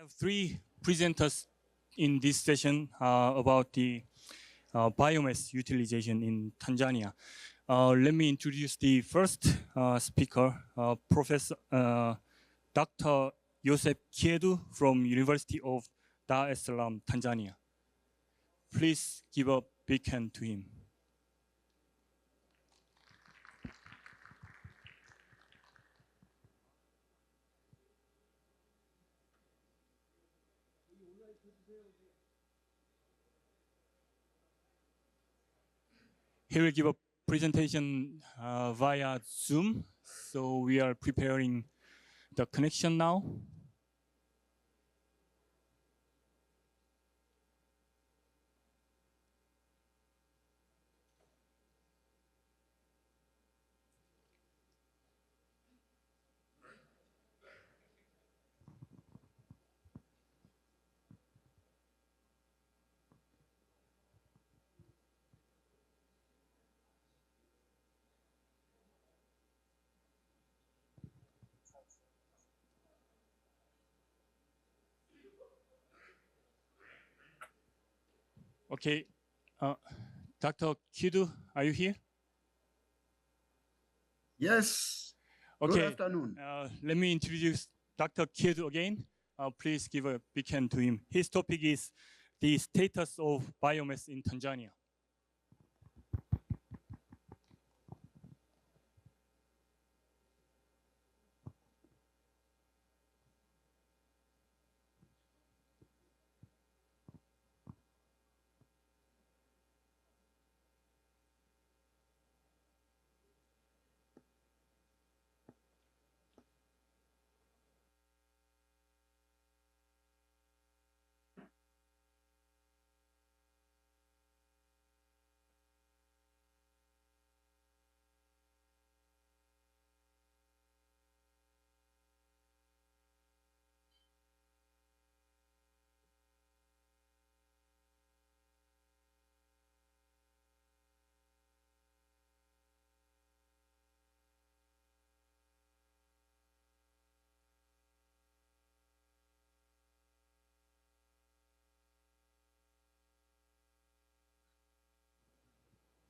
I have three presenters in this session about the biomass utilization in Tanzania. Let me introduce the first speaker, Professor Dr. Joseph Kiedu from University of Dar es Salaam, Tanzania. Please give a big hand to him. He will give a presentation via Zoom. So we are preparing the connection now. Okay, Dr. Kidu, are you here? Yes. Okay. Good afternoon. Let me introduce Dr. Kidu again. Please give a big hand to him. His topic is the status of biomass in Tanzania.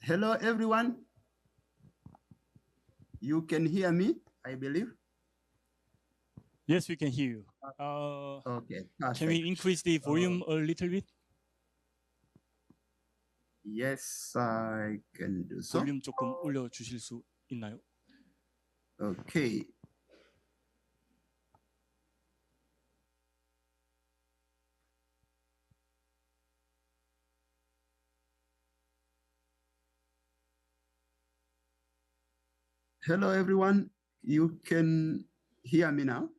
Hello, everyone. You can hear me, I believe. Yes, we can hear you. Okay, perfect. Can we increase the volume a little bit? Yes, I can do so. 볼륨 조금 올려주실 수 있나요? Okay. Hello, everyone. You can hear me now?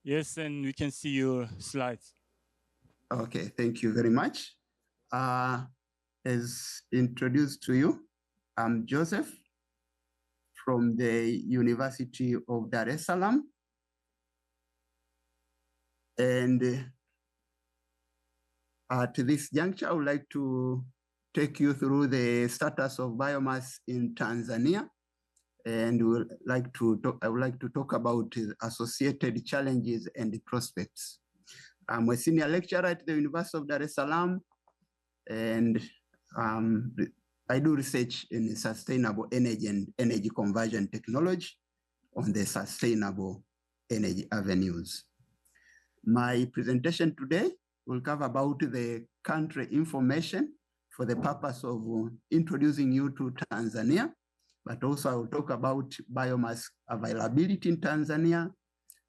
Yes, and we can see your slides. Okay, thank you very much. As introduced to you, I'm Joseph from the University of Dar es Salaam. And at this juncture, I would like to take you through the status of biomass in Tanzania. And I would like to talk about associated challenges and prospects. I'm a senior lecturer at the University of Dar es Salaam, and I do research in sustainable energy and energy conversion technology on the sustainable energy avenues. My presentation today will cover about the country information for the purpose of introducing you to Tanzania, but also I will talk about biomass availability in Tanzania.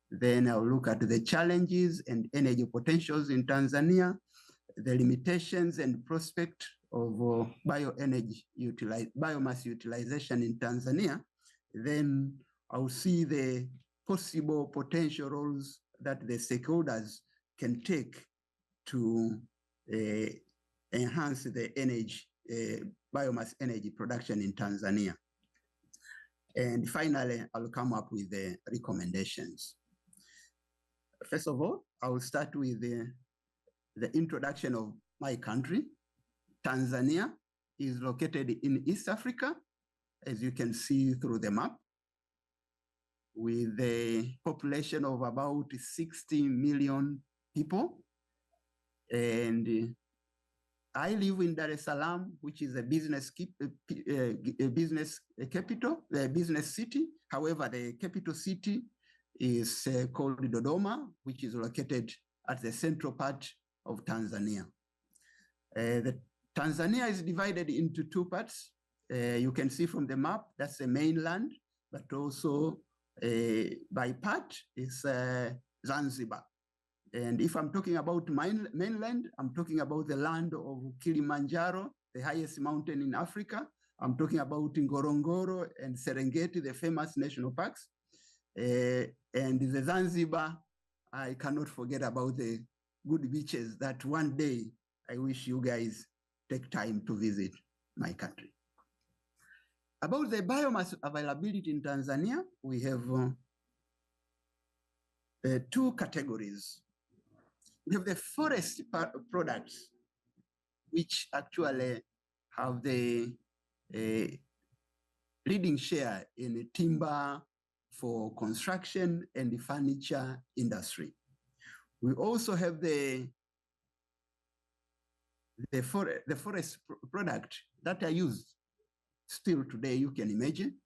Then I'll look at the challenges and energy potentials in Tanzania, the limitations and prospect of biomass utilization in Tanzania. Then I'll see the possible potential roles that the stakeholders can take to enhance the energy, biomass energy production in Tanzania. And finally, I'll come up with the recommendations. First of all, I will start with the introduction of my country. Tanzania is located in East Africa, as you can see through the map, with a population of about 60 million people. And I live in Dar es Salaam, which is a business capital, a business city. However, the capital city is called Dodoma, which is located at the central part of Tanzania. Tanzania is divided into two parts. You can see from the map, that's the mainland, but also by part is Zanzibar. And if I'm talking about mainland, I'm talking about the land of Kilimanjaro, the highest mountain in Africa. I'm talking about Ngorongoro and Serengeti, the famous national parks. And the Zanzibar, I cannot forget about the good beaches that one day I wish you guys take time to visit my country. About the biomass availability in Tanzania, we have two categories. We have the forest products, which actually have the leading share in the timber for construction and the furniture industry. We also have the forest product that are used still today, you can imagine,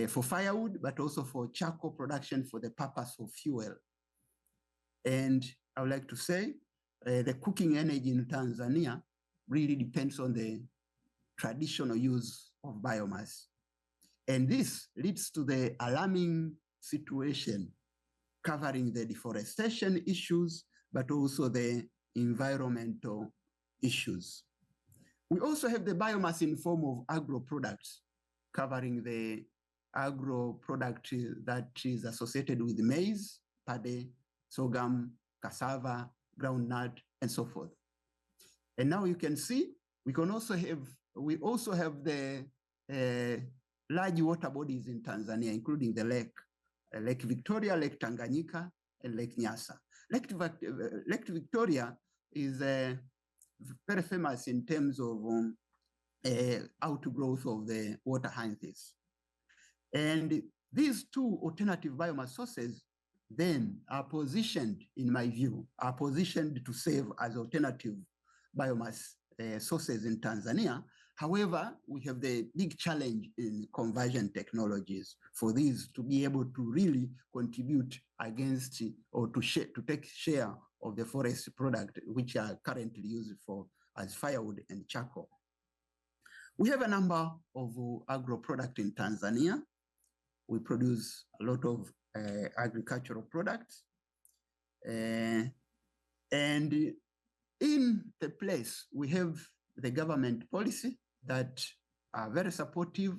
for firewood, but also for charcoal production for the purpose of fuel. And I would like to say the cooking energy in Tanzania really depends on the traditional use of biomass. And this leads to the alarming situation covering the deforestation issues, but also the environmental issues. We also have the biomass in form of agro products, covering the agro product that is associated with maize, paddy, sorghum, cassava, groundnut, and so forth. And now you can see we also have the large water bodies in Tanzania, including the Lake Victoria, Lake Tanganyika, and Lake Nyasa. Lake Victoria is very famous in terms of outgrowth of the water hyacinths. And these two alternative biomass sources then are positioned, in my view, are positioned to serve as alternative biomass sources in Tanzania. However, we have the big challenge in conversion technologies for these to be able to really contribute against or to take share of the forest product, which are currently used as firewood and charcoal. We have a number of agro products in Tanzania. We produce a lot of agricultural products. And in the place, we have the government policy that are very supportive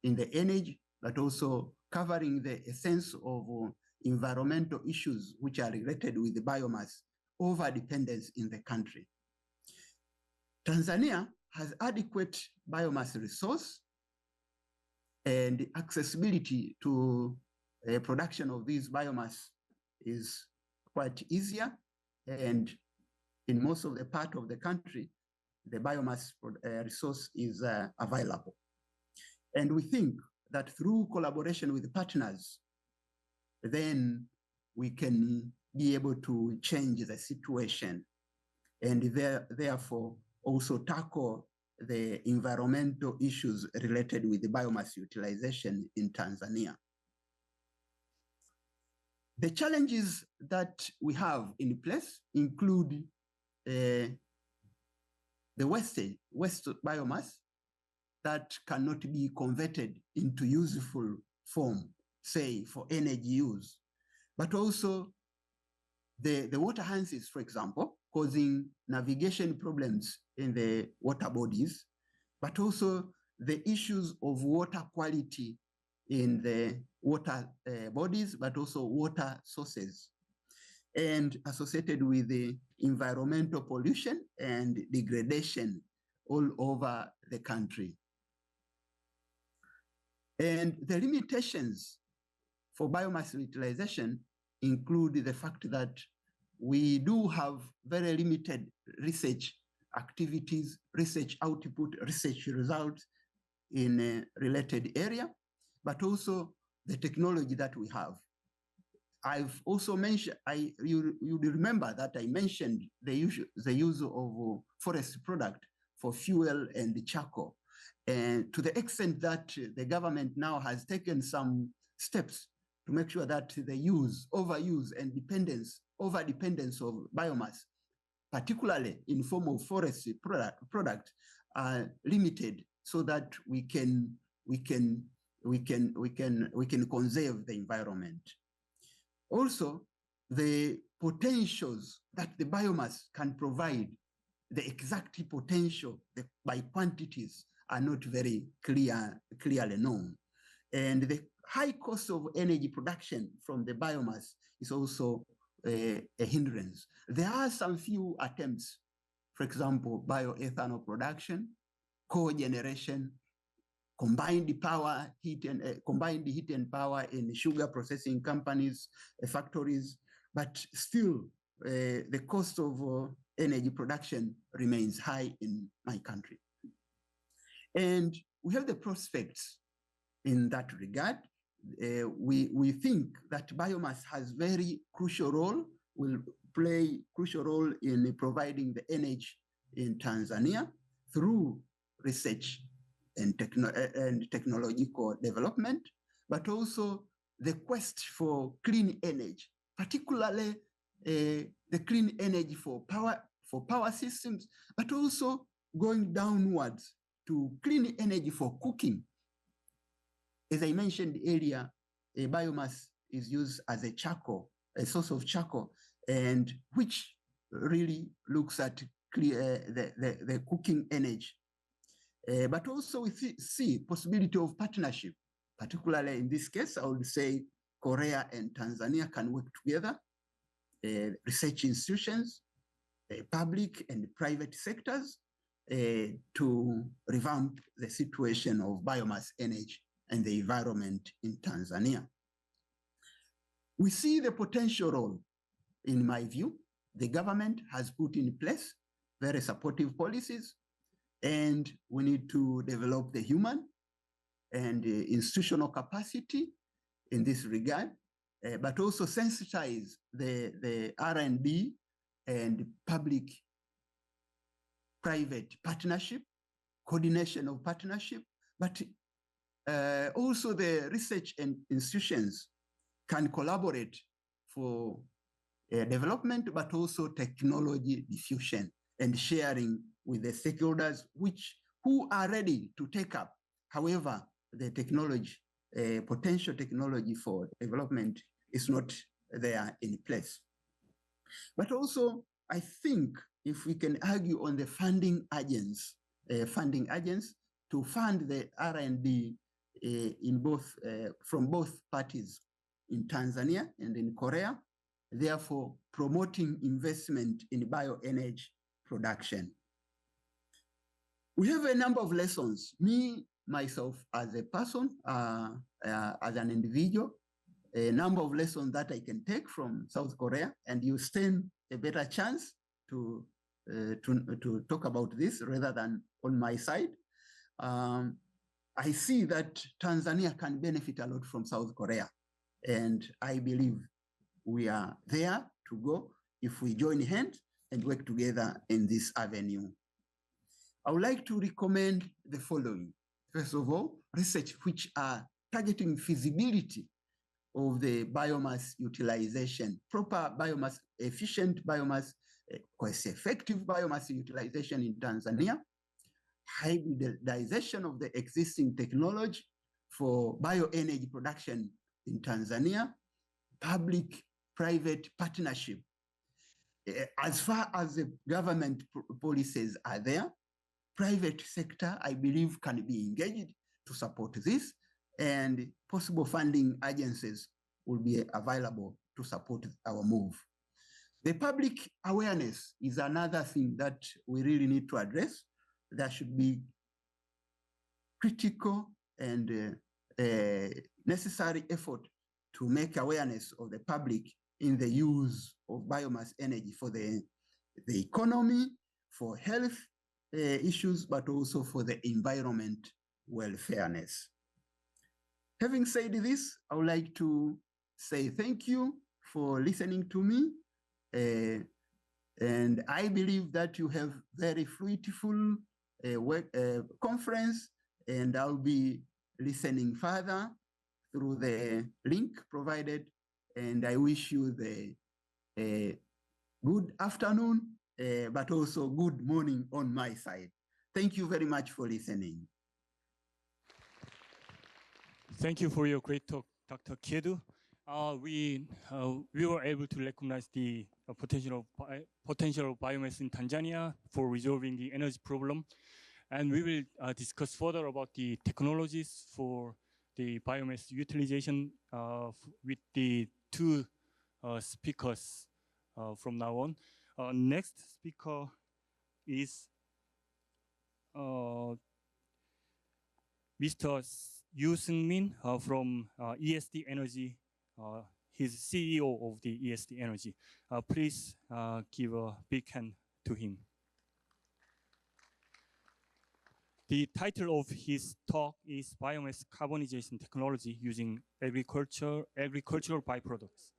in the energy, but also covering the essence of environmental issues which are related with the biomass over-dependence in the country. Tanzania has adequate biomass resource and accessibility to production of these biomass is quite easier. And in most of the part of the country, the biomass resource is available. And we think that through collaboration with partners, then we can be able to change the situation and therefore also tackle the environmental issues related with the biomass utilization in Tanzania. The challenges that we have in place include the waste biomass that cannot be converted into useful form, say for energy use, but also the water hyacinths, for example, causing navigation problems in the water bodies, but also the issues of water quality in the water bodies, but also water sources, and associated with the environmental pollution and degradation all over the country. And the limitations for biomass utilization include the fact that we do have very limited research activities, research output, research results in a related area, but also the technology that we have. I've also mentioned, you remember that I mentioned the use of forest product for fuel and charcoal. And to the extent that the government now has taken some steps to make sure that the overuse and over-dependence of biomass, particularly in form of forestry product, are limited, so that we can conserve the environment. Also, the potentials that the biomass can provide, the exact potential by quantities, are not very clearly known. And the high cost of energy production from the biomass is also a hindrance. There are some few attempts, for example, bioethanol production, cogeneration, combined heat and power in sugar processing companies, factories, but still the cost of energy production remains high in my country. And we have the prospects in that regard. We think that biomass has very crucial role, will play crucial role in providing the energy in Tanzania through research and technological development, but also the quest for clean energy, particularly the clean energy for power systems, but also going downwards to clean energy for cooking. As I mentioned earlier, biomass is used as a source of charcoal, and which really looks at the cooking energy. But also we see possibility of partnership, particularly in this case, I would say Korea and Tanzania can work together, research institutions, public and private sectors, to revamp the situation of biomass energy and the environment in Tanzania. We see the potential role, in my view. The government has put in place very supportive policies, and we need to develop the human and institutional capacity in this regard, but also sensitize the R&D and public-private partnership, coordination of partnership, but also the research and institutions can collaborate for development, but also technology diffusion and sharing with the stakeholders who are ready to take up. However, the technology, potential technology for development is not there in place. But also, I think if we can argue on the funding agents to fund the R&D from both parties in Tanzania and in Korea, therefore promoting investment in bioenergy production. We have a number of lessons. Myself as a person, as an individual, a number of lessons that I can take from South Korea, and you stand a better chance to talk about this rather than on my side. I see that Tanzania can benefit a lot from South Korea, and I believe we are there to go if we join hands and work together in this avenue. I would like to recommend the following. First of all, research which are targeting feasibility of the biomass utilization, proper biomass, efficient biomass, cost-effective biomass utilization in Tanzania, hybridization of the existing technology for bioenergy production in Tanzania, public-private partnership. As far as the government policies are there, private sector, I believe, can be engaged to support this, and possible funding agencies will be available to support our move. The public awareness is another thing that we really need to address. There should be critical and necessary effort to make awareness of the public in the use of biomass energy for the economy, for health issues, but also for the environment welfareness. Having said this, I would like to say thank you for listening to me. And I believe that you have very fruitful conference, and I'll be listening further through the link provided. And I wish you the good afternoon, but also good morning on my side. Thank you very much for listening. Thank you for your great talk, Dr. Kiedu. We were able to recognize the potential of biomass in Tanzania for resolving the energy problem, and we will discuss further about the technologies for the biomass utilization with the two speakers from now on. Next speaker is Mr. Yoo Seung-min from ESD Energy. He's CEO of the ESD Energy. Please give a big hand to him. The title of his talk is Biomass Carbonization Technology Using Agricultural Byproducts.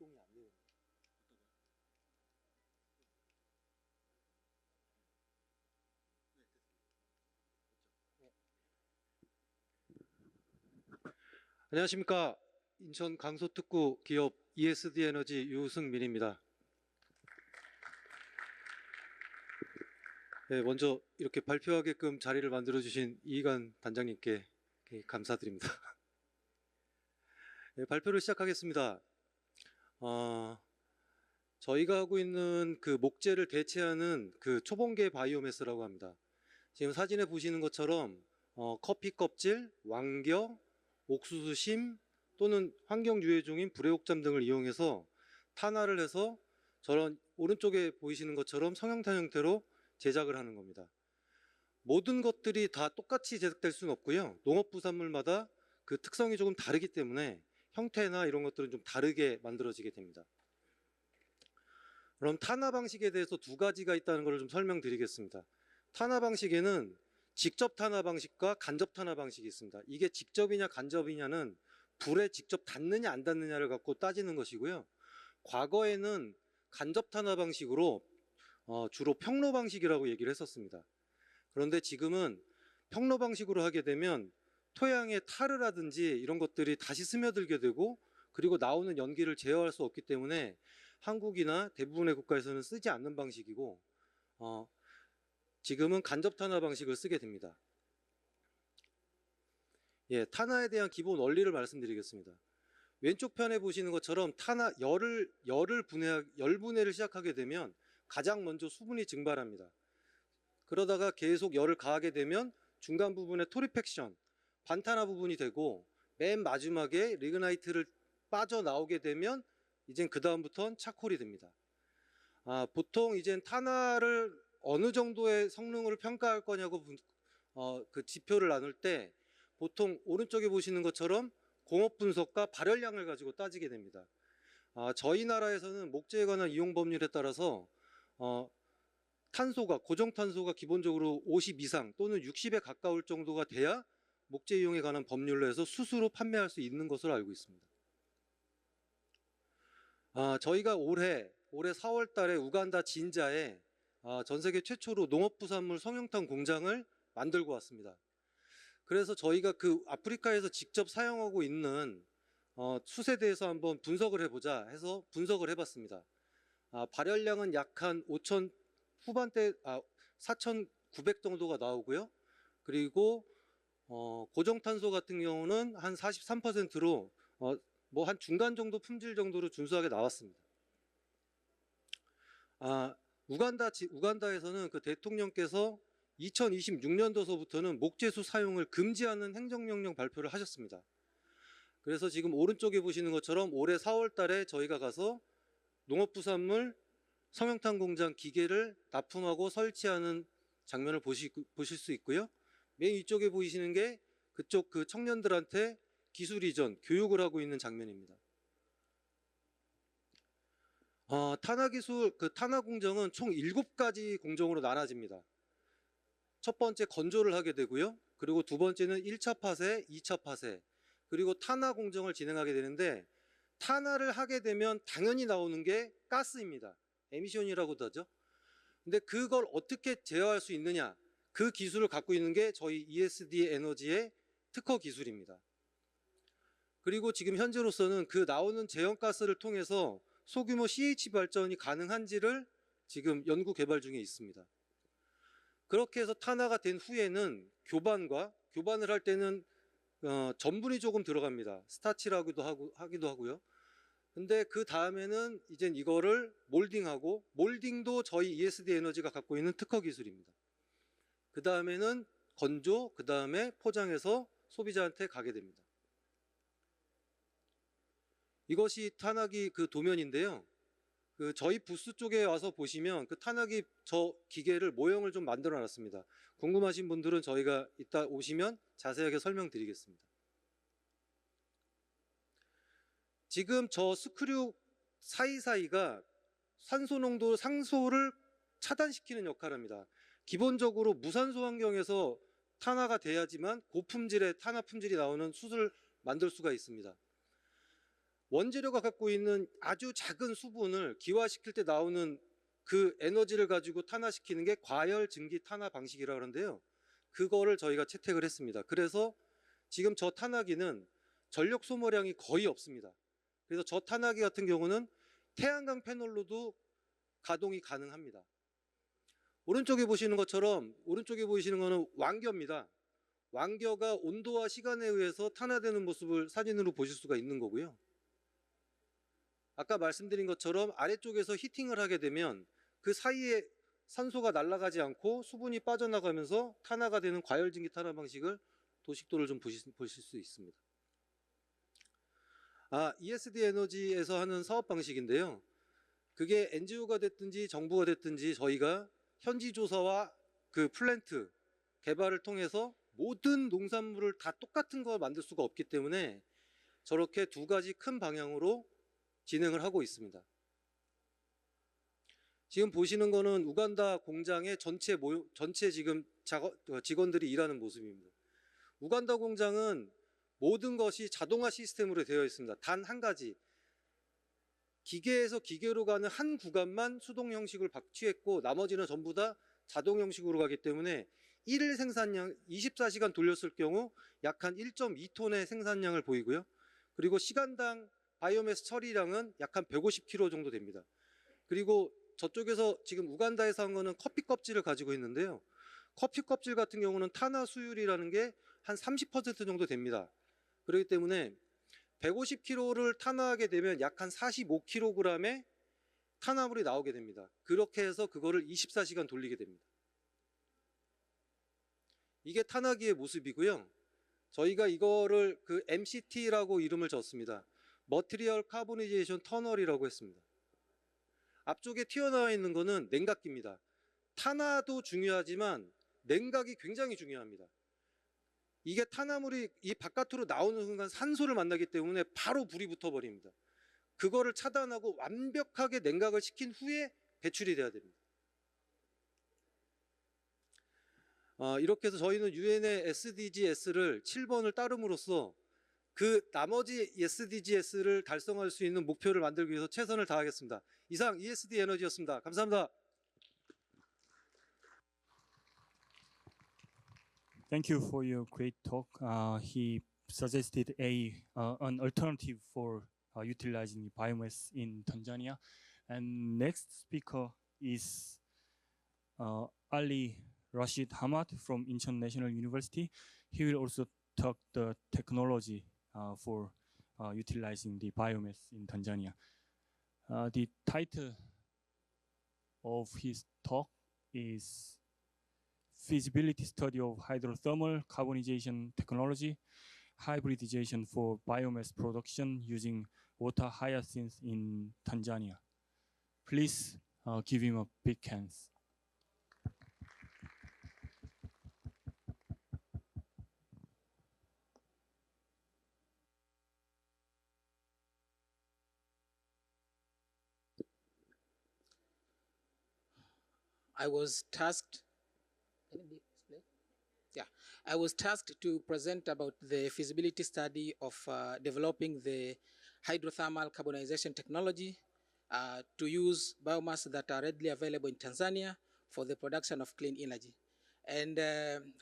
작동이 안 되는. 안녕하십니까. 인천 강서특구 기업 ESD 에너지 유승민입니다. 네, 먼저 이렇게 발표하게끔 자리를 만들어주신 이희관 단장님께 감사드립니다. 네, 발표를 시작하겠습니다. 저희가 하고 있는 그 목재를 대체하는 그 초봉계 바이오매스라고 합니다. 지금 사진에 보시는 것처럼 커피 껍질, 왕겨, 옥수수 심 또는 환경 유해종인 불회옥잠 등을 이용해서 탄화를 해서 저런 오른쪽에 보이시는 것처럼 성형탄 형태로 제작을 하는 겁니다. 모든 것들이 다 똑같이 제작될 수는 없고요. 농업부산물마다 그 특성이 조금 다르기 때문에 형태나 이런 것들은 좀 다르게 만들어지게 됩니다. 그럼 탄화 방식에 대해서 두 가지가 있다는 것을 좀 설명드리겠습니다. 탄화 방식에는 직접 탄화 방식과 간접 탄화 방식이 있습니다. 이게 직접이냐 간접이냐는 불에 직접 닿느냐 안 닿느냐를 갖고 따지는 것이고요. 과거에는 간접 탄화 방식으로 주로 평로 방식이라고 얘기를 했었습니다. 그런데 지금은 평로 방식으로 하게 되면 토양의 타르라든지 이런 것들이 다시 스며들게 되고 그리고 나오는 연기를 제어할 수 없기 때문에 한국이나 대부분의 국가에서는 쓰지 않는 방식이고 지금은 간접 탄화 방식을 쓰게 됩니다. 예, 탄화에 대한 기본 원리를 말씀드리겠습니다. 왼쪽 편에 보시는 것처럼 열 분해를 시작하게 되면 가장 먼저 수분이 증발합니다. 그러다가 계속 열을 가하게 되면 중간 부분에 토리팩션, 반탄화 부분이 되고 맨 마지막에 리그나이트를 빠져나오게 되면 이젠 그 다음부터는 차콜이 됩니다. 보통 이젠 탄화를 어느 정도의 성능을 평가할 거냐고 그 지표를 나눌 때 보통 오른쪽에 보시는 것처럼 공업 분석과 발열량을 가지고 따지게 됩니다. 저희 나라에서는 목재에 관한 이용 법률에 따라서 고정탄소가 기본적으로 50 이상 또는 60에 가까울 정도가 돼야 목재 이용에 관한 법률로 해서 수수로 판매할 수 있는 것으로 알고 있습니다. 저희가 올해 4월 달에 우간다 진자에 전 세계 최초로 농업부산물 성형탄 공장을 만들고 왔습니다. 그래서 저희가 그 아프리카에서 직접 사용하고 있는 숯에 대해서 한번 분석을 해보자 해서 분석을 해봤습니다. 발열량은 약 한 5천 후반대, 4,900 정도가 나오고요. 그리고 고정탄소 같은 경우는 한 43%로 뭐 한 중간 정도 품질 정도로 준수하게 나왔습니다. 우간다에서는 그 대통령께서 2026년도서부터는 목재수 사용을 금지하는 행정명령 발표를 하셨습니다. 그래서 지금 오른쪽에 보시는 것처럼 올해 4월 달에 저희가 가서 농업부산물 성형탄 공장 기계를 납품하고 설치하는 장면을 보실 수 있고요. 맨 위쪽에 보이시는 게 그쪽 그 청년들한테 기술 이전, 교육을 하고 있는 장면입니다. 탄화기술, 탄화 공정은 총 7가지 공정으로 나눠집니다. 첫 번째 건조를 하게 되고요. 그리고 두 번째는 1차 파쇄, 2차 파쇄, 그리고 탄화 공정을 진행하게 되는데, 탄화를 하게 되면 당연히 나오는 게 가스입니다. 에미션이라고도 하죠. 근데 그걸 어떻게 제어할 수 있느냐, 그 기술을 갖고 있는 게 저희 ESD 에너지의 특허 기술입니다. 그리고 지금 현재로서는 그 나오는 제형가스를 통해서 소규모 CH 발전이 가능한지를 지금 연구 개발 중에 있습니다. 그렇게 해서 탄화가 된 후에는 교반을 할 때는 전분이 조금 들어갑니다. 스타치라고도 하기도 하고요. 근데 그 다음에는 이젠 이거를 몰딩하고, 몰딩도 저희 ESD 에너지가 갖고 있는 특허 기술입니다. 그 다음에는 건조, 그 다음에 포장해서 소비자한테 가게 됩니다. 이것이 탄화기 그 도면인데요. 그 저희 부스 쪽에 와서 보시면 그 탄화기 저 기계를 모형을 좀 만들어 놨습니다. 궁금하신 분들은 저희가 이따 오시면 자세하게 설명드리겠습니다. 지금 저 스크류 사이사이가 산소 농도 상소를 차단시키는 역할을 합니다. 기본적으로 무산소 환경에서 탄화가 돼야지만 고품질의 탄화 품질이 나오는 숯을 만들 수가 있습니다. 원재료가 갖고 있는 아주 작은 수분을 기화시킬 때 나오는 그 에너지를 가지고 탄화시키는 게 과열 증기 탄화 방식이라고 하는데요. 그거를 저희가 채택을 했습니다. 그래서 지금 저 탄화기는 전력 소모량이 거의 없습니다. 그래서 저 탄화기 같은 경우는 태양광 패널로도 가동이 가능합니다. 오른쪽에 보시는 것처럼, 오른쪽에 보이시는 거는 왕겨입니다. 왕겨가 온도와 시간에 의해서 탄화되는 모습을 사진으로 보실 수가 있는 거고요. 아까 말씀드린 것처럼 아래쪽에서 히팅을 하게 되면 그 사이에 산소가 날아가지 않고 수분이 빠져나가면서 탄화가 되는 과열증기 탄화 방식을 도식도를 좀 보실 수 있습니다. ESD 에너지에서 하는 사업 방식인데요. 그게 NGO가 됐든지 정부가 됐든지 저희가 현지 조사와 그 플랜트 개발을 통해서 모든 농산물을 다 똑같은 거 만들 수가 없기 때문에 저렇게 두 가지 큰 방향으로 진행을 하고 있습니다. 지금 보시는 거는 우간다 공장의 전체 지금 직원들이 일하는 모습입니다. 우간다 공장은 모든 것이 자동화 시스템으로 되어 있습니다. 단 한 가지, 기계에서 기계로 가는 한 구간만 수동 형식을 취했고 나머지는 전부 다 자동 형식으로 가기 때문에 1일 생산량 24시간 돌렸을 경우 약 한 1.2톤의 생산량을 보이고요. 그리고 시간당 바이오매스 처리량은 약 한 150kg 정도 됩니다. 그리고 저쪽에서 지금 우간다에서 한 거는 커피 껍질을 가지고 있는데요. 커피 껍질 같은 경우는 탄화 수율이라는 게 한 30% 정도 됩니다. 그렇기 때문에 150kg를 탄화하게 되면 약 한 45kg의 탄화물이 나오게 됩니다. 그렇게 해서 그거를 24시간 돌리게 됩니다. 이게 탄화기의 모습이고요. 저희가 이거를 그 MCT라고 이름을 줬습니다. 머티리얼 카보니제이션 터널이라고 했습니다. 앞쪽에 튀어나와 있는 거는 냉각기입니다. 탄화도 중요하지만 냉각이 굉장히 중요합니다. 이게 탄화물이 이 바깥으로 나오는 순간 산소를 만나기 때문에 바로 불이 붙어버립니다. 그거를 차단하고 완벽하게 냉각을 시킨 후에 배출이 돼야 됩니다. 이렇게 해서 저희는 UN의 SDGs를 7번을 따름으로써 그 나머지 SDGs를 달성할 수 있는 목표를 만들기 위해서 최선을 다하겠습니다. 이상 ESD 에너지였습니다. 감사합니다. Thank you for your great talk. He suggested an alternative for utilizing biomass in Tanzania. And next speaker is Ali Rashid Hamad from Incheon National University. He will also talk the technology for utilizing the biomass in Tanzania. The title of his talk is Feasibility Study of Hydrothermal Carbonization Technology, Hybridization for Biomass Production Using Water Hyacinth in Tanzania. Please give him a big hands. I was tasked. I was tasked to present about the feasibility study of developing the hydrothermal carbonization technology to use biomass that are readily available in Tanzania for the production of clean energy. And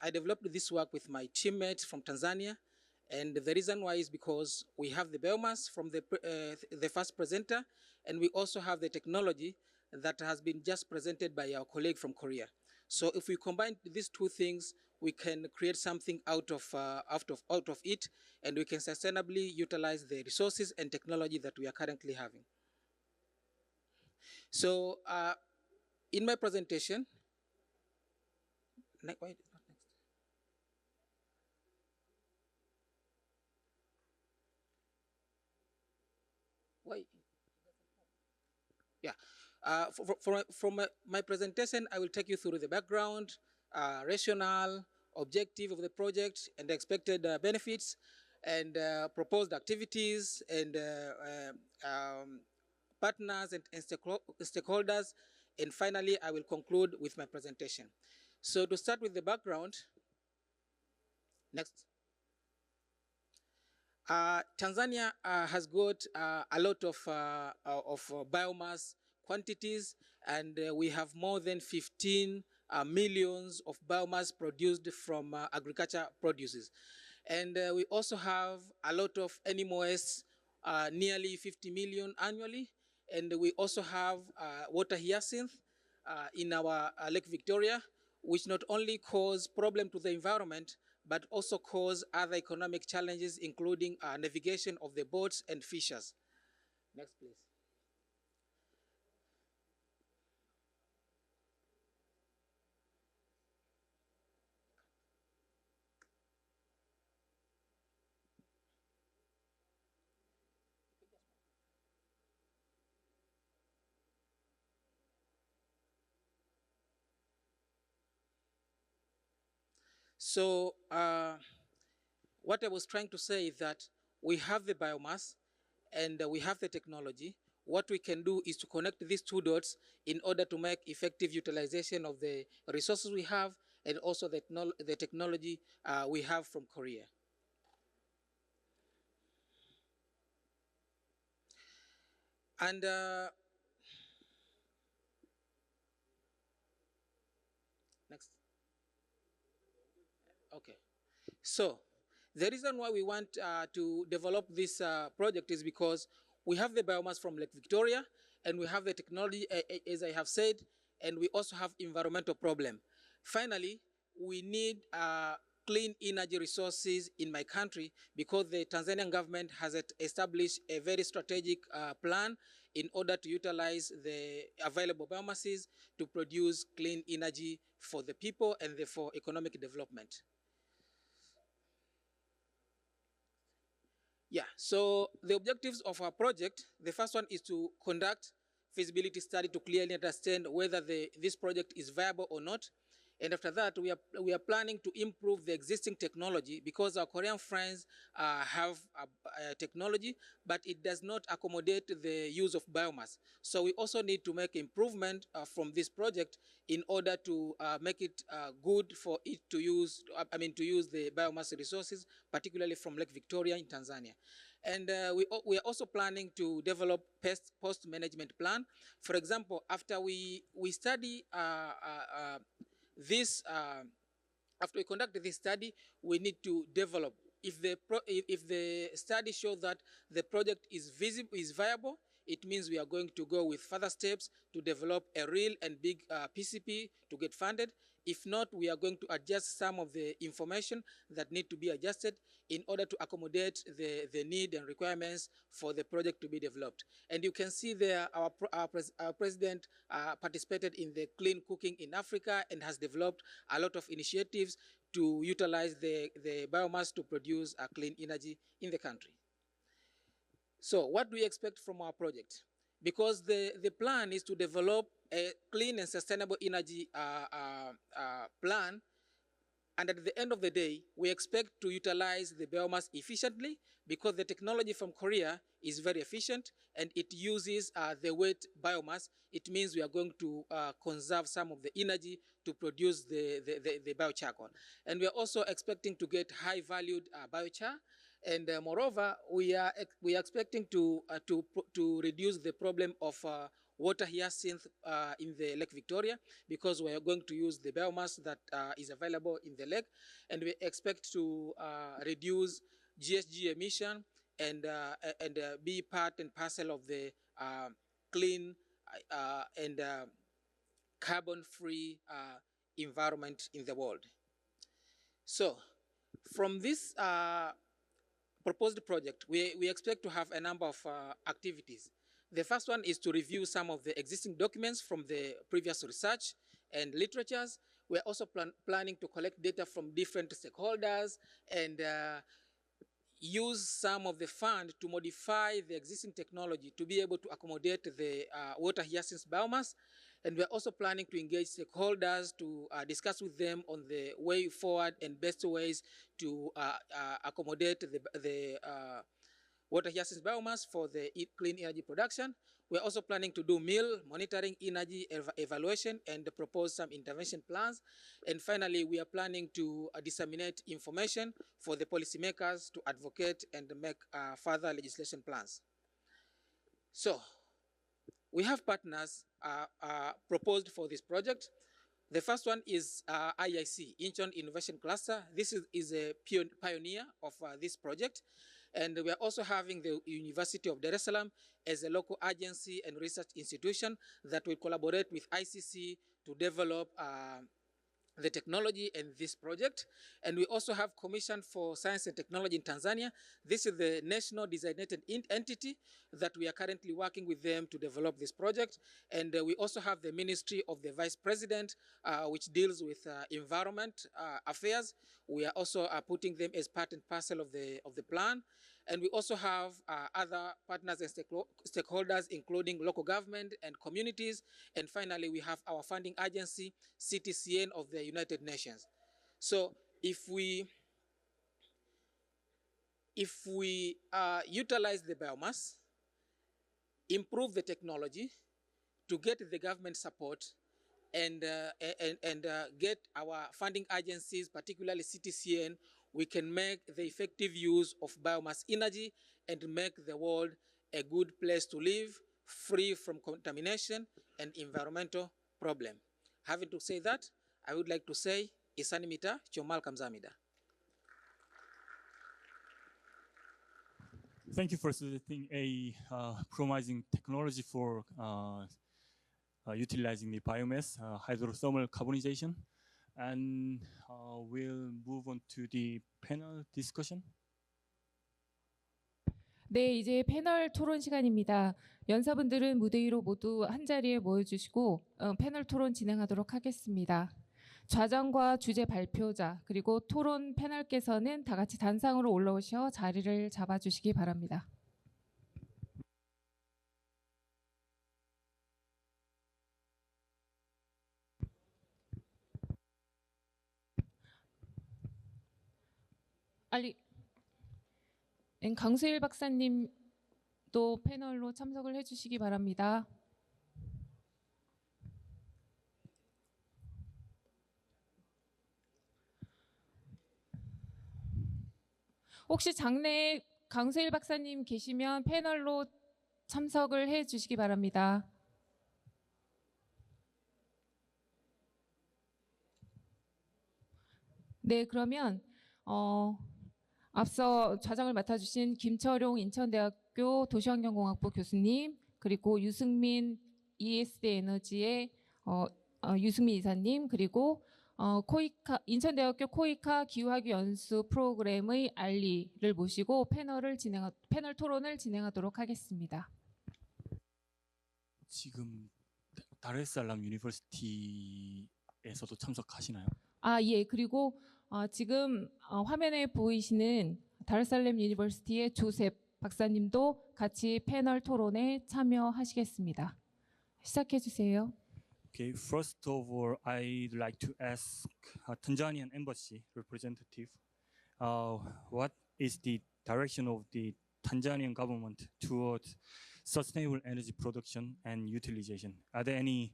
I developed this work with my teammates from Tanzania. And the reason why is because we have the biomass from the first presenter, and we also have the technology that has been just presented by our colleague from Korea. So if we combine these two things, we can create something out of it, and we can sustainably utilize the resources and technology that we are currently having. So in my presentation, why it is not next? Why? Yeah. From my presentation, I will take you through the background, rationale, objective of the project, and the expected benefits, and proposed activities, and partners and stakeholders. And finally, I will conclude with my presentation. So to start with the background, next. Tanzania has got a lot of biomass quantities, and we have more than 15 millions of biomass produced from agriculture produces. And we also have a lot of animal waste, nearly 50 million annually. And we also have water hyacinth in our Lake Victoria, which not only cause problem to the environment, but also cause other economic challenges, including navigation of the boats and fishers. Next, please. So what I was trying to say is that we have the biomass and we have the technology. What we can do is to connect these two dots in order to make effective utilization of the resources we have and also the technology we have from Korea. And next. Okay. So the reason why we want to develop this project is because we have the biomass from Lake Victoria, and we have the technology, as I have said, and we also have environmental problem. Finally, we need clean energy resources in my country because the Tanzanian government has established a very strategic plan in order to utilize the available biomasses to produce clean energy for the people and for economic development. Yeah, so the objectives of our project, the first one is to conduct feasibility study to clearly understand whether this project is viable or not. And after that, we are planning to improve the existing technology because our Korean friends have a technology, but it does not accommodate the use of biomass. So we also need to make improvement from this project in order to make it good for it to use, to use the biomass resources, particularly from Lake Victoria in Tanzania. And we are also planning to develop post-management plan. For example, after we study this after we conduct this study, we need to develop. If the study shows that the project is viable, it means we are going to go with further steps to develop a real and big PCP to get funded. If not, we are going to adjust some of the information that need to be adjusted in order to accommodate the need and requirements for the project to be developed. And you can see there our president participated in the Clean Cooking in Africa and has developed a lot of initiatives to utilize the biomass to produce clean energy in the country. So what do we expect from our project? Because the plan is to develop a clean and sustainable energy plan, and at the end of the day, we expect to utilize the biomass efficiently because the technology from Korea is very efficient and it uses the wet biomass. It means we are going to conserve some of the energy to produce the biochar. And we are also expecting to get high-valued biochar. And moreover, we are expecting to reduce the problem of water hyacinth in the Lake Victoria because we are going to use the biomass that is available in the lake, and we expect to reduce GHG emission and be part and parcel of the clean and carbon-free environment in the world. So, from this proposed project, we expect to have a number of activities. The first one is to review some of the existing documents from the previous research and literatures. We're also planning to collect data from different stakeholders and use some of the fund to modify the existing technology to be able to accommodate the water hyacinth biomass. And we're also planning to engage stakeholders to discuss with them on the way forward and best ways to accommodate the water hyacinth biomass for the clean energy production. We're also planning to do mill monitoring, energy evaluation, and propose some intervention plans. And finally, we are planning to disseminate information for the policymakers to advocate and make further legislation plans. So, we have partners proposed for this project. The first one is IIC, Incheon Innovation Cluster. This is a pioneer of this project. And we are also having the University of Dar es Salaam as a local agency and research institution that will collaborate with ICC to develop the technology in this project. And we also have Commission for Science and Technology in Tanzania. This is the national designated entity that we are currently working with them to develop this project. And we also have the Ministry of the Vice President, which deals with environment affairs. We are also putting them as part and parcel of the plan. And we also have other partners and stakeholders, including local government and communities. And finally, we have our funding agency, CTCN of the United Nations. So if we utilize the biomass, improve the technology to get the government support and get our funding agencies, particularly CTCN, we can make the effective use of biomass energy and make the world a good place to live, free from contamination and environmental problem. Having to say that, I would like to say, Isanimita Chomal Kamzamida. Thank you for suggesting a promising technology for utilizing the biomass, hydrothermal carbonization. And we'll move on to the panel discussion. 네, 이제 패널 토론 시간입니다. 연사분들은 무대 위로 모두 한 자리에 모여주시고 패널 토론 진행하도록 하겠습니다. 좌장과 주제 발표자 그리고 토론 패널께서는 다 같이 단상으로 올라오셔 자리를 잡아주시기 바랍니다. 강수일 박사님도 패널로 참석을 해주시기 바랍니다. 혹시 장내에 강수일 박사님 계시면 패널로 참석을 해주시기 바랍니다. 네, 그러면 앞서 좌장을 맡아주신 김철용 인천대학교 도시환경공학부 교수님, 그리고 유승민 ESD 에너지의 유승민 이사님, 그리고 인천대학교 코이카 기후학위 연수 프로그램의 알리를 모시고 패널 토론을 진행하도록 하겠습니다. 지금 다르살람 유니버시티에서도 참석하시나요? 예. 그리고 지금 화면에 보이시는 다르살렘 유니버시티의 조셉 박사님도 같이 패널 토론에 참여하시겠습니다. 시작해 주세요. Okay, first of all, I'd like to ask Tanzanian embassy representative, what is the direction of the Tanzanian government towards sustainable energy production and utilization? Are there any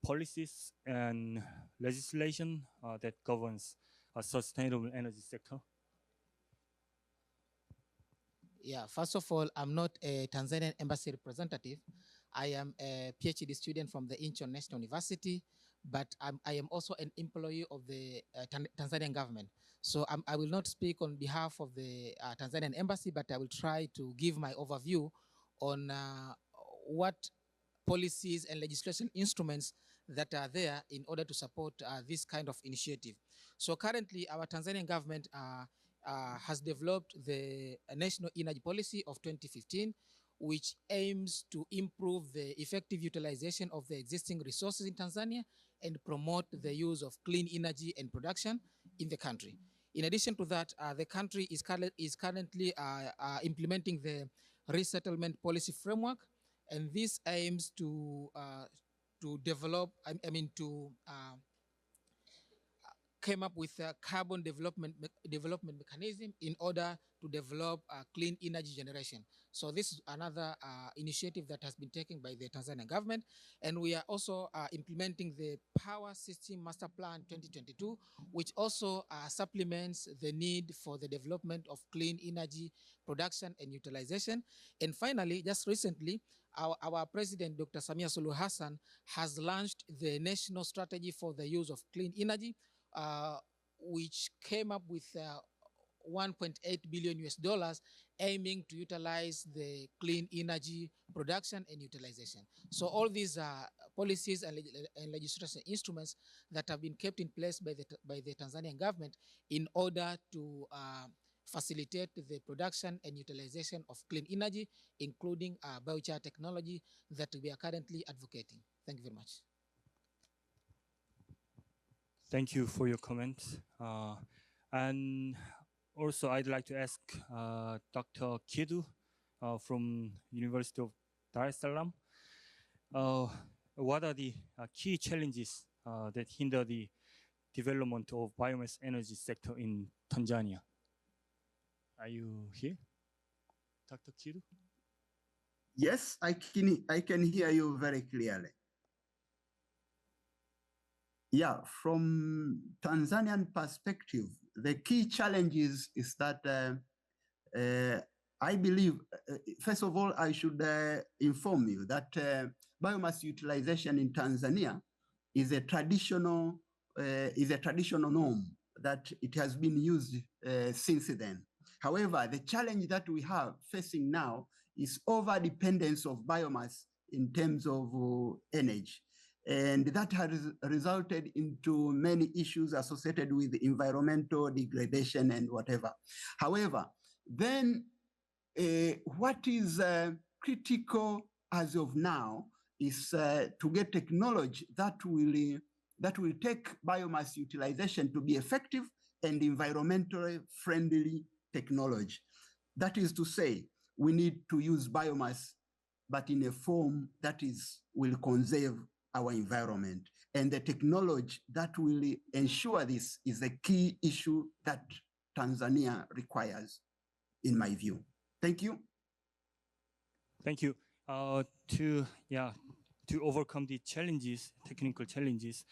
policies and legislation that governs a sustainable energy sector? Yeah, first of all, I'm not a Tanzanian embassy representative. I am a PhD student from the Incheon National University, but I am also an employee of the Tanzanian government. So I will not speak on behalf of the Tanzanian embassy, but I will try to give my overview on what policies and legislation instruments that are there in order to support this kind of initiative. So currently, our Tanzanian government has developed the National Energy Policy of 2015, which aims to improve the effective utilization of the existing resources in Tanzania and promote the use of clean energy and production in the country. In addition to that, the country is currently implementing the resettlement policy framework, and this aims to develop, came up with a carbon development mechanism in order to develop clean energy generation. So this is another initiative that has been taken by the Tanzanian government. And we are also implementing the Power System Master Plan 2022, which also supplements the need for the development of clean energy production and utilization. And finally, just recently, our president, Dr. Samia Suluhu Hassan, has launched the National Strategy for the Use of Clean Energy, which came up with $1.8 billion US, aiming to utilize the clean energy production and utilization. So all these policies and legislation instruments that have been kept in place by the Tanzanian government in order to facilitate the production and utilization of clean energy, including biochar technology that we are currently advocating. Thank you very much. Thank you for your comments. And also, I'd like to ask Dr. Kidu from University of Dar es Salaam, what are the key challenges that hinder the development of biomass energy sector in Tanzania? Are you here, Dr. Kidu? Yes, I can hear you very clearly. Yeah, from Tanzanian perspective, the key challenges is that I believe, first of all, I should inform you that biomass utilization in Tanzania is a traditional norm that it has been used since then. However, the challenge that we have facing now is over dependence of biomass in terms of energy. And that has resulted into many issues associated with environmental degradation and whatever. However, then what is critical as of now is to get technology that will take biomass utilization to be effective and environmentally friendly technology. That is to say, we need to use biomass, but in a form that will conserve our environment. And the technology that will ensure this is a key issue that Tanzania requires, in my view. Thank you. Thank you. To overcome the challenges, technical challenges,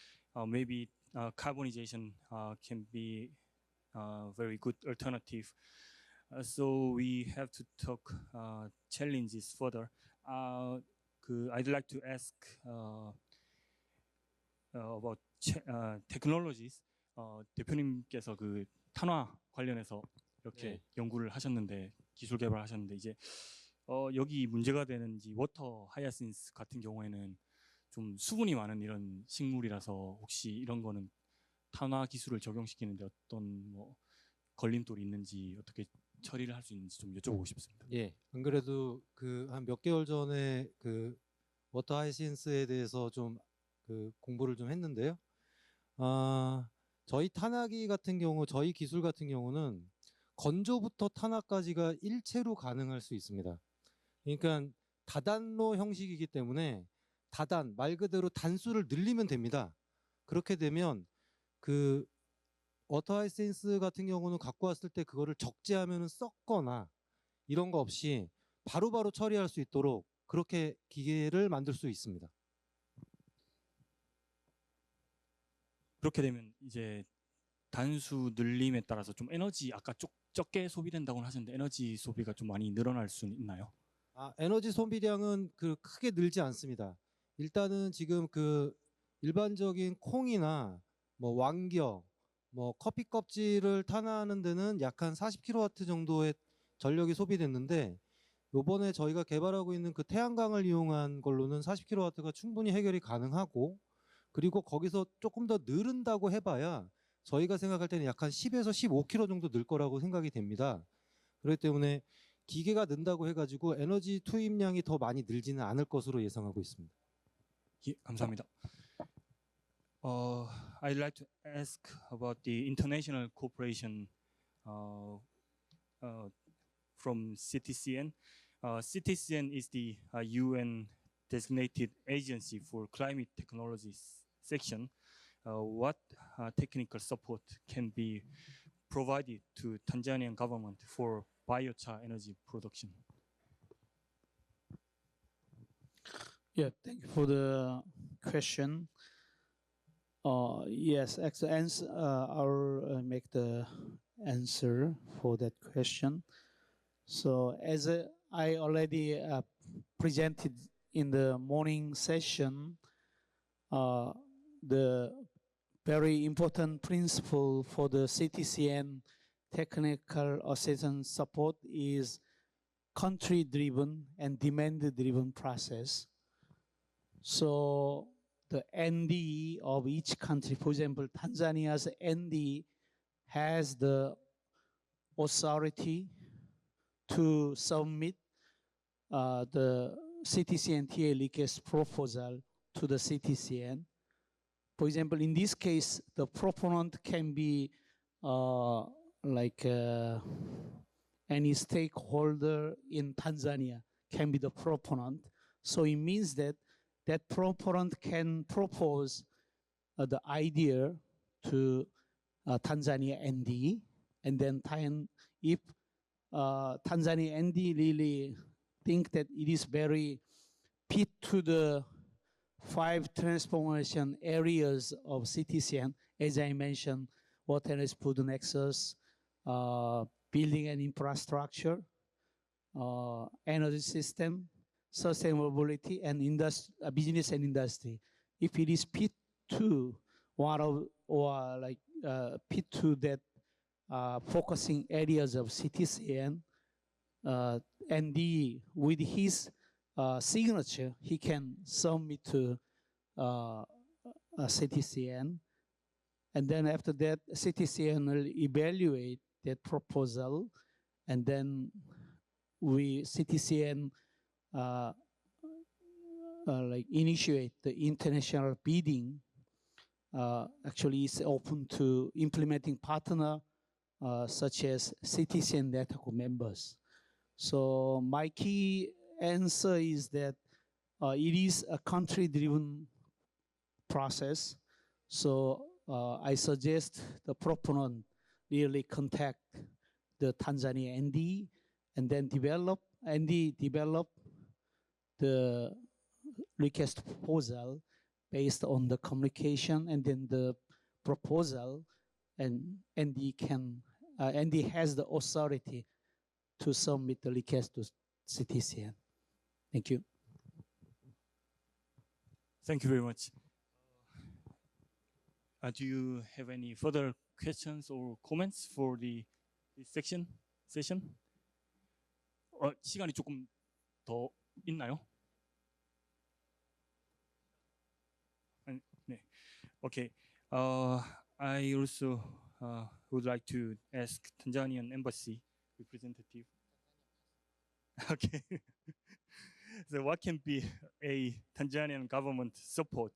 maybe carbonization can be a very good alternative. So we have to talk challenges further. I'd like to ask about technologies. 대표님께서 그 탄화 관련해서 이렇게 네. 연구를 하셨는데 기술 개발하셨는데 이제 여기 문제가 되는 이 워터 하야신스 같은 경우에는 좀 수분이 많은 이런 식물이라서 혹시 이런 거는 탄화 기술을 적용시키는데 어떤 뭐 걸림돌이 있는지 어떻게 처리를 할 수 있는지 좀 여쭤보고 싶습니다. 예, 안 그래도 그 한 몇 개월 전에 그 워터 하이신스에 대해서 좀 그 공부를 좀 했는데요. 저희 탄화기 같은 경우, 저희 기술 같은 경우는 건조부터 탄화까지가 일체로 가능할 수 있습니다. 그러니까 다단로 형식이기 때문에 다단, 말 그대로 단수를 늘리면 됩니다. 그렇게 되면 그 워터 하이신스 같은 경우는 갖고 왔을 때 그거를 적재하면은 썩거나 이런 거 없이 바로바로 처리할 수 있도록 그렇게 기계를 만들 수 있습니다. 그렇게 되면 이제 단수 늘림에 따라서 좀 에너지 아까 적게 소비된다고 하셨는데 에너지 소비가 좀 많이 늘어날 수 있나요? 에너지 소비량은 그 크게 늘지 않습니다. 일단은 지금 그 일반적인 콩이나 뭐 왕겨, 뭐 커피 껍질을 탄화하는 데는 약 한 40kW 정도의 전력이 소비됐는데 요번에 저희가 개발하고 있는 그 태양광을 이용한 걸로는 40kW가 충분히 해결이 가능하고 그리고 거기서 조금 더 늘은다고 해봐야 저희가 생각할 때는 약 한 10에서 15kW 정도 늘 거라고 생각이 됩니다. 그렇기 때문에 기계가 는다고 해가지고 에너지 투입량이 더 많이 늘지는 않을 것으로 예상하고 있습니다. 예, 감사합니다. I'd like to ask about the international cooperation from CTCN. CTCN is the UN designated agency for climate technologies section. What technical support can be provided to Tanzanian government for biochar energy production? Yeah, thank you for the question. Yes, I'll make the answer for that question. So as I already presented in the morning session, the very important principle for the CTCN technical assistance support is country-driven and demand-driven process. So the ND of each country, for example, Tanzania's ND has the authority to submit the CTCN TA request proposal to the CTCN. For example, in this case, the proponent can be any stakeholder in Tanzania can be the proponent. So it means that that proponent can propose the idea to Tanzania ND, and then if Tanzania ND really think that it is very fit to the 5 transformation areas of CTCN, as I mentioned, water and food nexus, building and infrastructure, energy system, sustainability, and business and industry. If it is fit to one of fit to that focusing areas of CTCN, and with his signature, he can submit to CTCN, and then after that, CTCN will evaluate that proposal, and then CTCN initiate the international bidding. Actually, is open to implementing partner such as CTCN network members. So my key answer is that it is a country-driven process. So I suggest the proponent really contact the Tanzania ND and then develop the request proposal based on the communication and then the proposal, and ND has the authority to submit the request to CTCN. Thank you. Thank you very much. Do you have any further questions or comments for this session? 시간이 조금 더 있나요? 네. Okay. I also would like to ask Tanzanian embassy representative. Okay. So what can be a Tanzanian government support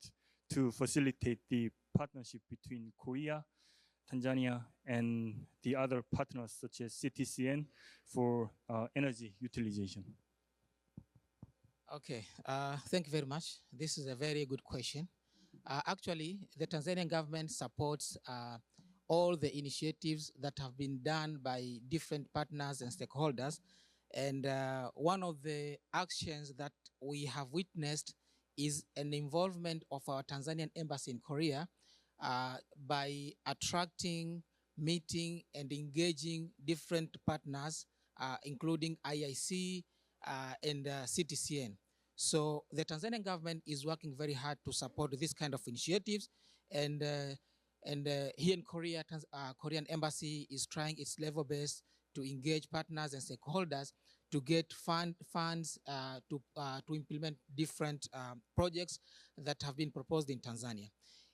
to facilitate the partnership between Korea, Tanzania, and the other partners such as CTCN for energy utilization? Okay, thank you very much. This is a very good question. Actually, the Tanzanian government supports all the initiatives that have been done by different partners and stakeholders. And one of the actions that we have witnessed is an involvement of our Tanzanian embassy in Korea by attracting, meeting, and engaging different partners, including IIC and CTCN. So the Tanzanian government is working very hard to support this kind of initiatives, and here in Korea, Korean embassy is trying its level best to engage partners and stakeholders to get funds to implement different projects that have been proposed in Tanzania.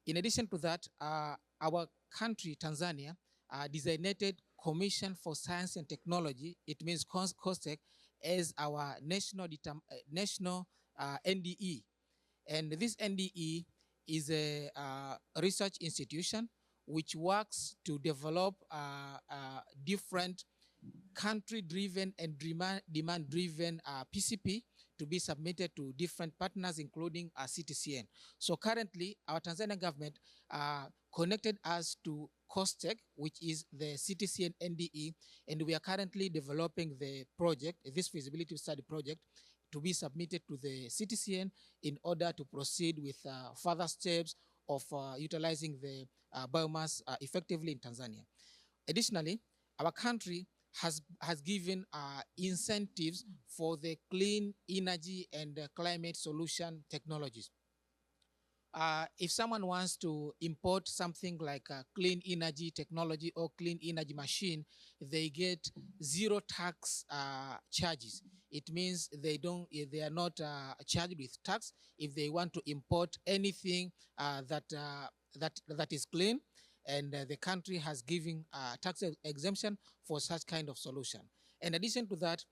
In addition to that, our country, Tanzania, designated Commission for Science and Technology, it means COSTECH, as our national NDE. And this NDE is a research institution which works to develop different country-driven and demand-driven PCP to be submitted to different partners, including CTCN. So currently, our Tanzanian government connected us to COSTECH, which is the CTCN NDE, and we are currently developing the project, this feasibility study project, to be submitted to the CTCN in order to proceed with further steps of utilizing the biomass effectively in Tanzania. Additionally, our country has given incentives for the clean energy and climate solution technologies. If someone wants to import something like a clean energy technology or clean energy machine, they get zero tax charges. It means they are not charged with tax if they want to import anything that is clean, and the country has given tax exemption for such kind of solution. In addition to that,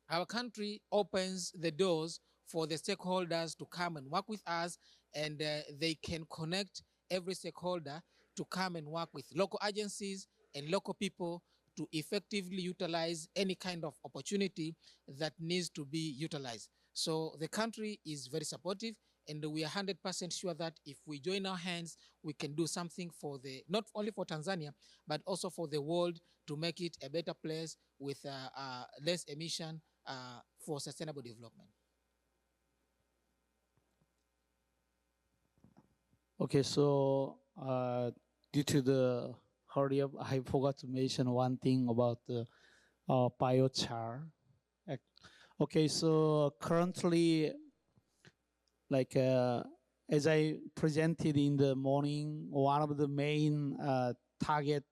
our country opens the doors for the stakeholders to come and work with us, and they can connect every stakeholder to come and work with local agencies and local people to effectively utilize any kind of opportunity that needs to be utilized. So the country is very supportive, and we are 100% sure that if we join our hands, we can do something for not only for Tanzania, but also for the world, to make it a better place with less emission for sustainable development. Okay, so due to the hurry up, I forgot to mention one thing about the biochar. Okay, so currently, like as I presented in the morning, one of the main target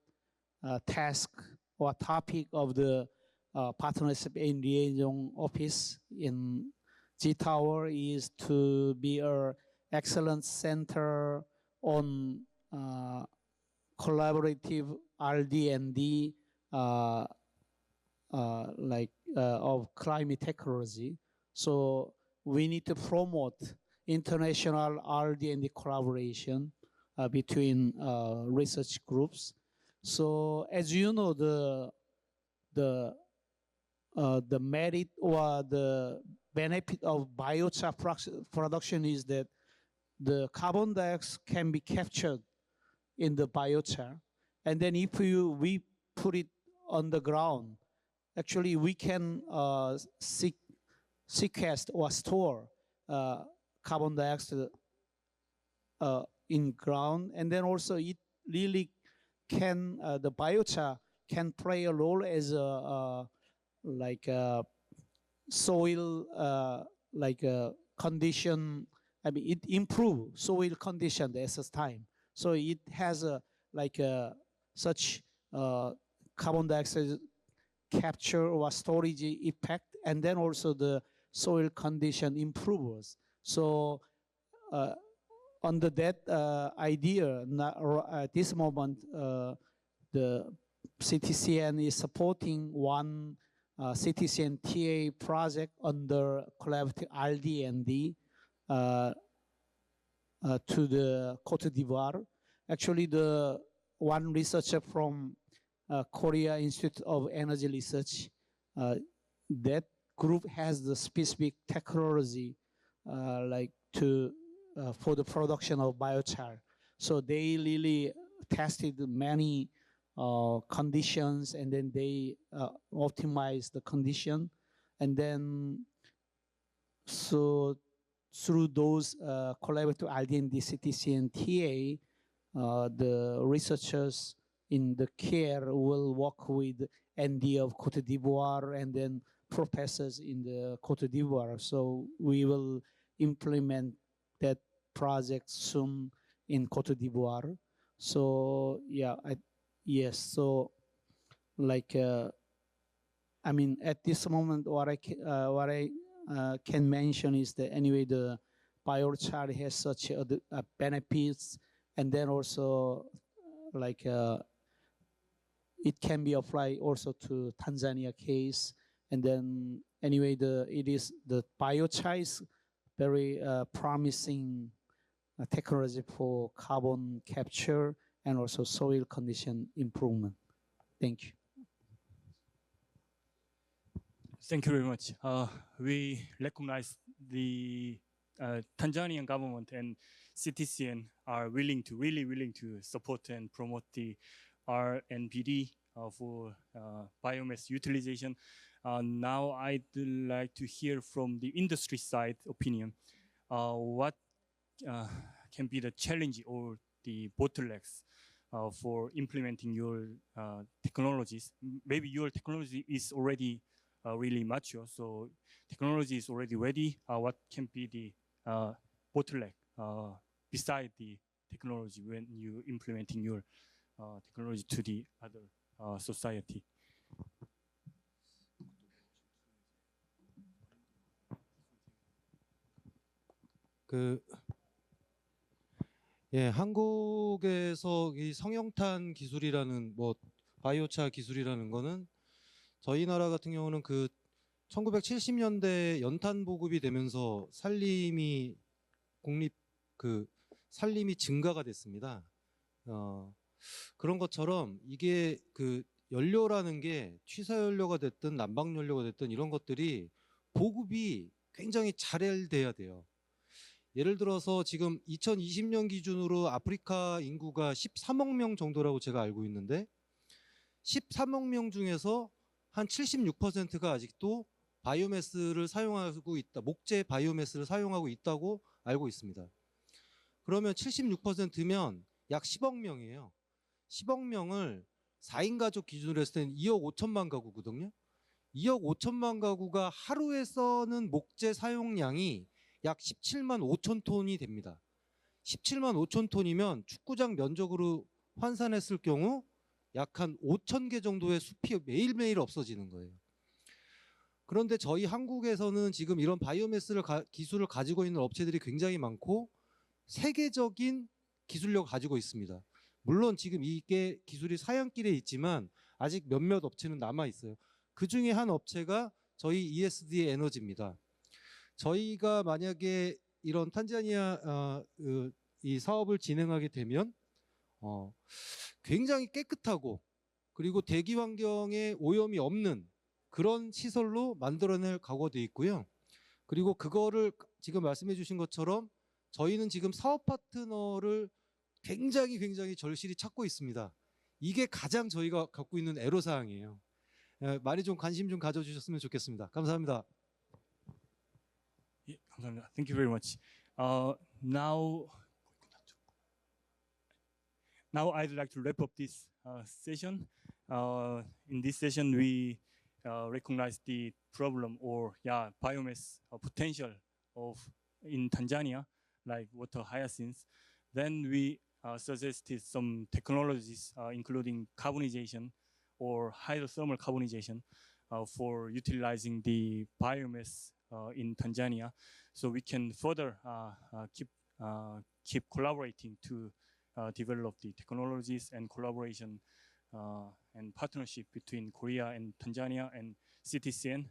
task or topic of the partnership in liaison office in G Tower is to be an excellence center on collaborative R&D of climate technology. So we need to promote international R&D collaboration between research groups. So as you know, the merit or the benefit of biochar production is that the carbon dioxide can be captured in the biochar, and then if we put it on the ground, actually we can sequester or store carbon dioxide in ground, and then also it really can the biochar can play a role as a soil condition. I mean, it improves soil condition at this time. So it has a such carbon dioxide capture or storage effect, and then also the soil condition improves. So under that idea, at this moment, the CTCN is supporting one CTCN TA project under collaborative RD&D to the Cote d'Ivoire. Actually, the one researcher from Korea Institute of Energy Research, that group has the specific technology for the production of biochar. So they really tested many conditions, and then they optimized the condition, and then so through those collaborative RD&D, CTC, and TA, the researchers in the CARE will work with ND of Cote d'Ivoire and then professors in the Cote d'Ivoire. So we will implement that project soon in Cote d'Ivoire. So yeah, yes. So like, I mean, at this moment, what I can mention is that anyway, the biochar has such benefits, and then also like it can be applied also to Tanzania case, and then anyway, the biochar is very promising technology for carbon capture and also soil condition improvement. Thank you. Thank you very much. We recognize the Tanzanian government and CTCN are really willing to support and promote the R&PD for biomass utilization. Now I'd like to hear from the industry side opinion. What can be the challenge or the bottlenecks for implementing your technologies? Maybe your technology is already really mature, so technology is already ready. What can be the bottleneck beside the technology when you implementing your technology to the other society? 한국에서 이 성형탄 기술이라는 바이오차 기술이라는 거는 저희 나라 같은 경우는 1970년대 연탄 보급이 되면서 산림이 산림이 증가가 됐습니다. 그런 것처럼 이게 연료라는 게 취사연료가 됐든 난방연료가 됐든 이런 것들이 보급이 굉장히 잘 돼야 돼요. 예를 들어서 지금 2020년 기준으로 아프리카 인구가 13억 명 정도라고 제가 알고 있는데 13억 명 중에서 한 76%가 아직도 바이오매스를 사용하고 있다. 목재 바이오매스를 사용하고 있다고 알고 있습니다. 그러면 76%면 약 10억 명이에요. 10억 명을 4인 가족 기준으로 했을 때는 2억 5천만 가구거든요. 2억 5천만 가구가 하루에 써는 목재 사용량이 약 17만 5천 톤이 됩니다. 17만 5천 톤이면 축구장 면적으로 환산했을 경우 약 한 5천 개 정도의 숲이 매일매일 없어지는 거예요. 그런데 저희 한국에서는 지금 이런 바이오매스 기술을 가지고 있는 업체들이 굉장히 많고 세계적인 기술력을 가지고 있습니다. 물론 지금 이게 기술이 사양길에 있지만 아직 몇몇 업체는 남아 있어요. 그 중에 한 업체가 저희 ESD 에너지입니다. 저희가 만약에 이런 탄자니아 이 사업을 진행하게 되면 굉장히 깨끗하고 그리고 대기 환경에 오염이 없는 그런 시설로 만들어낼 각오가 돼 있고요. 그리고 그거를 지금 말씀해 주신 것처럼 저희는 지금 사업 파트너를 굉장히 절실히 찾고 있습니다. 이게 가장 저희가 갖고 있는 애로사항이에요. 많이 좀 관심 좀 가져주셨으면 좋겠습니다. 감사합니다. 예, 감사합니다. Thank you very much. Now I'd like to wrap up this session. In this session, we recognize the problem or biomass potential in Tanzania, like water hyacinths. Then we suggested some technologies, including carbonization or hydrothermal carbonization, for utilizing the biomass in Tanzania. So we can further keep collaborating to develop the technologies and collaboration and partnership between Korea and Tanzania and CTCN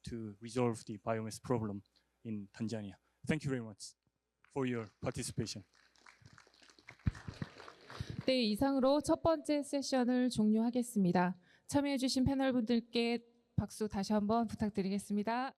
to resolve the biomass problem in Tanzania. Thank you very much for your participation. 네, 이상으로 첫 번째 세션을 종료하겠습니다. 참여해주신 패널분들께 박수 다시 한번 부탁드리겠습니다.